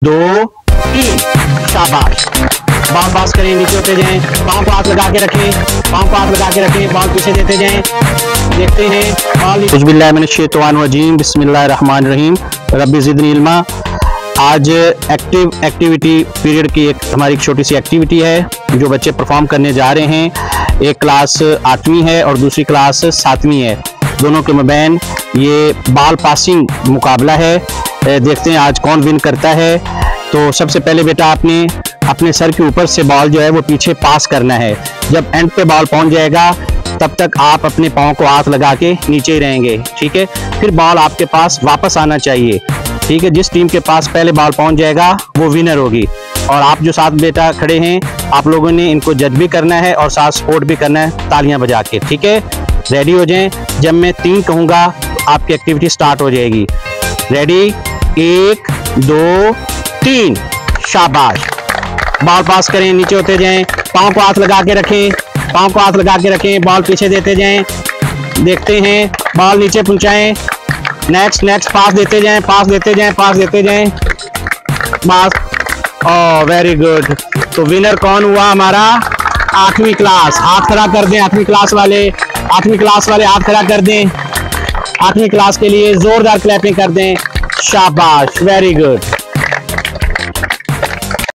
2 3 शाबाश। Ball pass करें, नीचे होते जाएं, पाँव को हाथ लगा के रखें, पाँव को हाथ लगा के रखें, बॉल पीछे देते जाएं, देखते हैं बॉल। बिस्मिल्लाहिर्रहमानिर्रहीम, बिस्मिल्लाहिर्रहमानिर्रहीम, रब्बी ज़िदनी इल्मा। आज एक्टिविटी पीरियड की एक हमारी छोटी सी एक्टिविटी है जो बच्चे परफॉर्म करने जा रहे हैं। एक क्लास 8वीं है और दूसरी क्लास 7वीं है। दोनों के मबैन ये बॉल पासिंग मुकाबला है। देखते हैं आज कौन विन करता है। तो सबसे पहले बेटा आपने अपने सर के ऊपर से बॉल जो है वो पीछे पास करना है। जब एंड पे बॉल पहुंच जाएगा तब तक आप अपने पाँव को हाथ लगा के नीचे ही रहेंगे, ठीक है। फिर बॉल आपके पास वापस आना चाहिए, ठीक है। जिस टीम के पास पहले बॉल पहुंच जाएगा वो विनर होगी। और आप जो साथ बेटा खड़े हैं, आप लोगों ने इनको जज भी करना है और साथ सपोर्ट भी करना है तालियां बजा के, ठीक है। रेडी हो जाएं। जब मैं 3 कहूँगा तो आपकी एक्टिविटी स्टार्ट हो जाएगी। रेडी, 1 2 3 शाबाश। बॉल पास करें, नीचे होते जाएं, पाँव को हाथ लगा के रखें, पाँव को हाथ लगा के रखें, बॉल पीछे देते जाएं, देखते हैं बॉल नीचे पहुंचाएं, नेक्स्ट पास देते जाएं, पास देते जाएं, पास देते जाएं, पास। Oh very good. तो विनर कौन हुआ हमारा? 8वीं क्लास। हाथ खड़ा कर दें 8वीं क्लास वाले, 8वीं क्लास वाले हाथ खड़ा कर दें। 8वीं क्लास के लिए जोरदार क्लैपिंग कर दें। शाबाश, वेरी गुड।